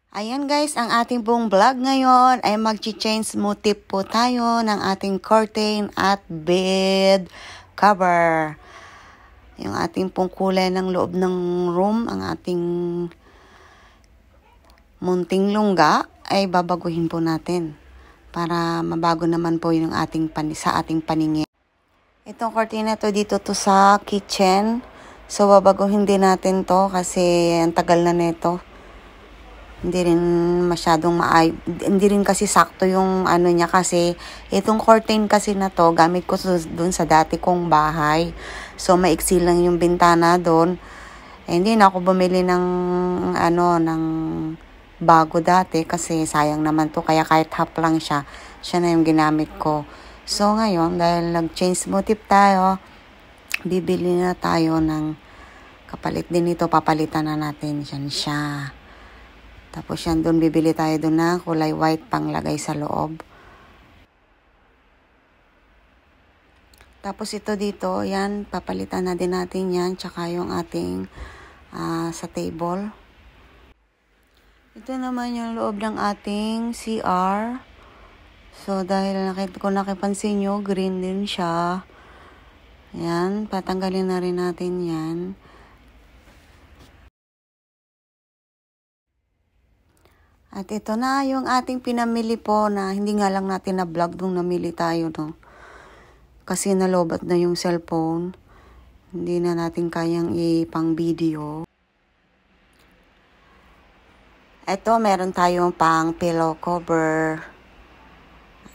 Ayan guys, ang ating pong vlog ngayon ay mag-change motif po tayo ng ating curtain at bed cover. Yung ating pong kulay ng loob ng room, ang ating munting lungga ay babaguhin po natin para mabago naman po yung ating sa ating paningin. Itong curtain na to dito to sa kitchen. So babaguhin din natin to kasi ang tagal na nito. Hindi rin masyadong hindi rin kasi sakto yung ano niya kasi itong curtain kasi na to gamit ko dun sa dati kong bahay. So maiksi lang yung bintana doon. Hindi na ako bumili ng ng bago dati kasi sayang naman to, kaya kahit half lang siya na yung ginamit ko. So ngayon dahil nag-change motif tayo, bibili na tayo ng kapalit din ito, papalitan na natin siya. Tapos yan doon, bibili tayo doon na kulay white panglagay sa loob. Tapos ito dito, yan, papalitan na din natin yan, tsaka yung ating sa table. Ito naman yung loob ng ating CR. So dahil nakipansin nyo, green din siya. Yan, patanggalin na rin natin yan. At ito na yung ating pinamili po na hindi nga lang natin na-vlog nung namili tayo, no? Kasi nalobat na yung cellphone. Hindi na natin kayang ipang video. Ito, meron tayong pang pillow cover.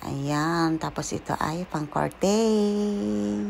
Ayan, tapos ito ay pang curtain.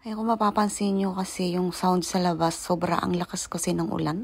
Ay, kung mapapansin nyo kasi yung sound sa labas, sobra ang lakas kasi ng ulan.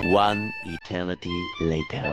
One eternity later.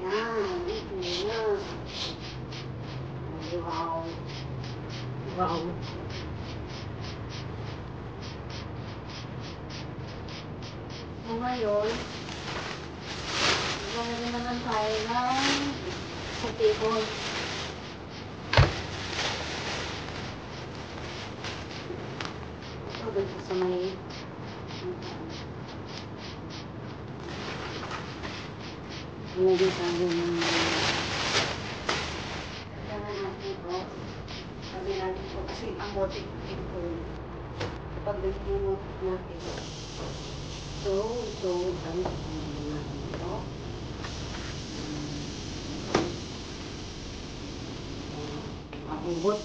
Yan, ito na. Wow. Wow. So ngayon, maglalagay naman tayo ng sa table. Ito dito sa may nilagay tayo ng kailangan natin ito. Sabi natin ito kasi ang motik ito. Kapag nagmumotik natin. So, ito ang natin ito. Maubot.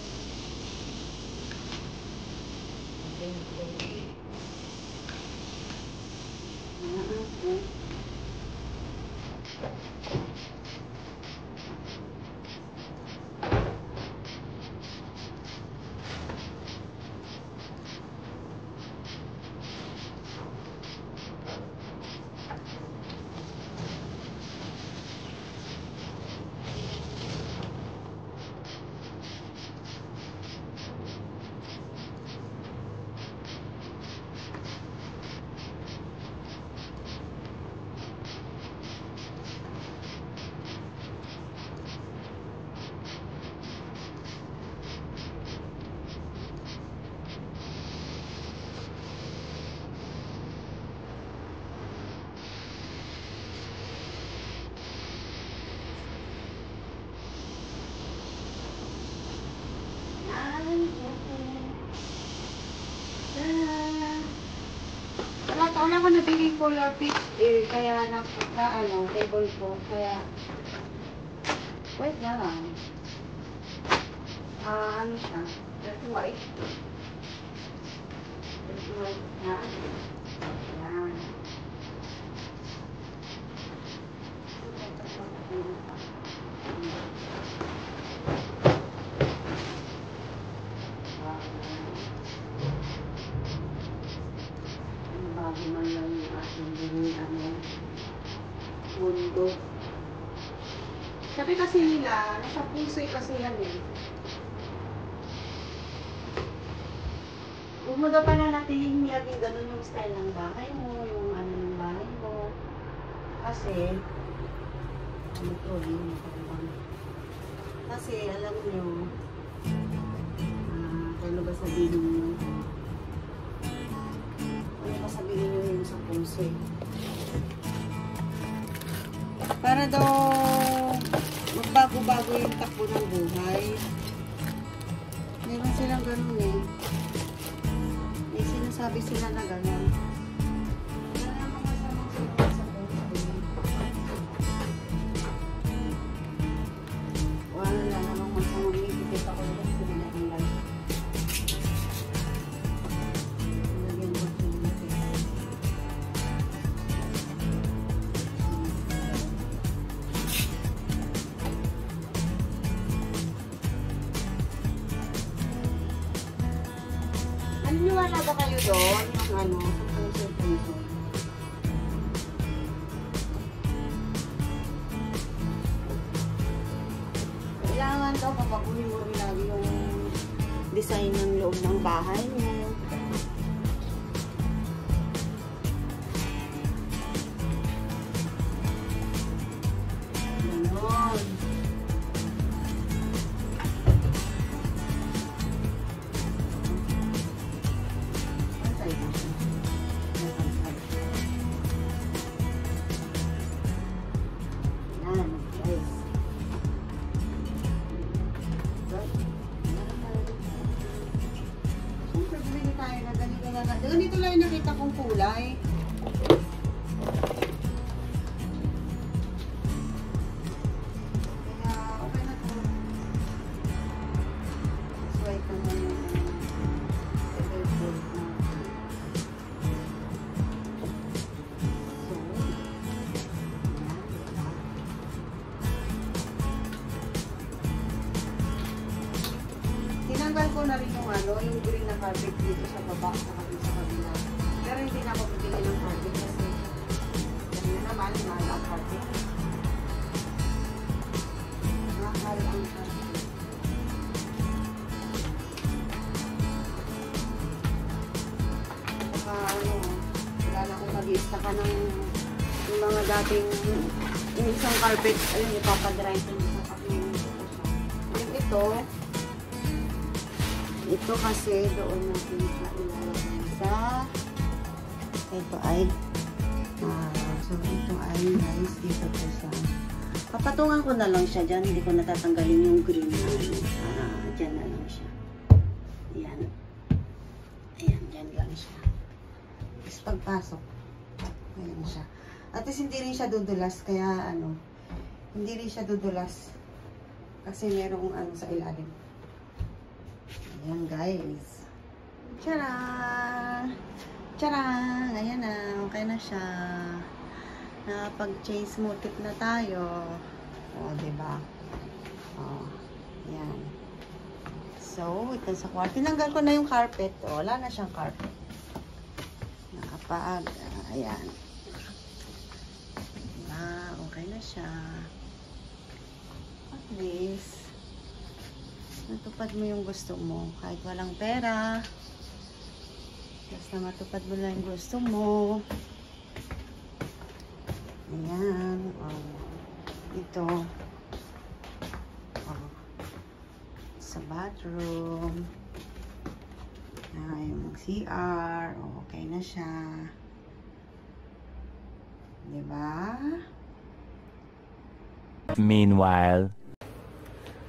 Wala ko nabigay color pick kaya na table ko, kaya wait na lang. Ano siya? Dirty white. Dirty white na. Yan. Bago man lang yung ating mundo. Sabi kasi nila, nasa puso'y kasi yan eh. Huwag mo daw pala natin laging ganun yung style ng bahay mo, yung ano ng bahay mo. Kasi, kasi alam nyo, ano ba sabihin nyo? Ano ba sabihin nyo yung sa puso'y? Para daw magbago-bago yung takbo ng buhay. Meron silang ganun eh. May sinasabi sila na ganun. Wala namang masamang sila sa puso'y. Wala namang masamang ipipit ako lang sila na ilan. Naniniwala ba kayo doon? Yung ano, sa puso. Kailangan daw papaguhin mo rin lagi yung design ng loob ng bahay mo. Ganon. ito lang yung nakita kong kulay. Kaya, okay na to. Swipe naman yung tinanggal ko na rin yung yung green na carpet dito sa baba, sa kabila. Pero hindi na ako bibili ng carpet kasi yun naman, mahal ang carpet. Mahal ang carpet. Saka wala na akong mag-i-ista ka ng yung mga dating yung isang carpet, ayun, ipapadry ko sa kapilin ko siya. Yung ito kasi doon natin siya ilalagay sa ito ay so ito ay nice dito po sa papatungan ko na lang siya dyan, hindi ko natatanggalin yung green na dyan na lang siya, ayan dyan lang siya, tapos pagpasok ayan siya, at least hindi rin siya dudulas, kaya hindi rin siya dudulas kasi merong sa ilalim. Ayan guys. Tcharam! Tcharam! Ayan na. Okay na siya. Nakapag-change motif na tayo. O, diba? O, ayan. So, ito sa kwarto. Tinanggal ko na yung carpet. O, wala na siyang carpet. Nakapag, ayan. Diba? Okay na siya. At least, natupad mo yung gusto mo kahit walang pera, basta matupad mo lang yung gusto mo. Ayan, ito sa bathroom, yung CR, okay na siya, diba? Meanwhile,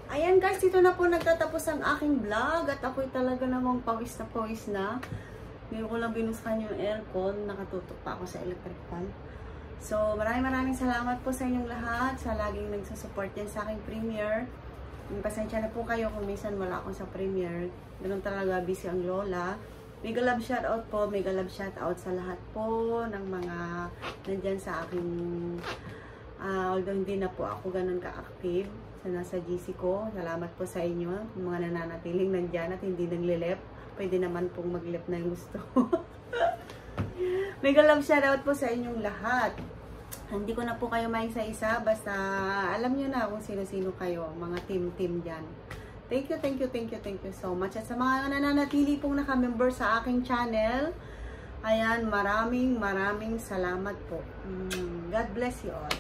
ayan guys, dito na po nagtatapos ang aking vlog at ako'y talaga namang pawis na. Ngayon ko lang binuskan yung aircon, nakatutok pa ako sa electric fan. So, maraming salamat po sa inyong lahat, sa laging nagsusupport yan sa aking premiere. Pasensya na po kayo kung minsan wala akong sa premiere. Ganun talaga, busy ang lola. Mega love shoutout po, mega love shoutout sa lahat po ng mga nandyan sa aking, although hindi na po ako ganun ka-active nasa GC ko. Salamat po sa inyo, yung mga nananatiling nandyan at hindi naglilip. Pwede naman pong maglip na yung gusto. Mega love shoutout po sa inyong lahat. Hindi ko na po kayo maisa-isa, basta alam nyo na kung sino-sino kayo, mga team dyan. Thank you so much. At sa mga nananatili pong naka-member sa aking channel, ayan, maraming salamat po. God bless you all.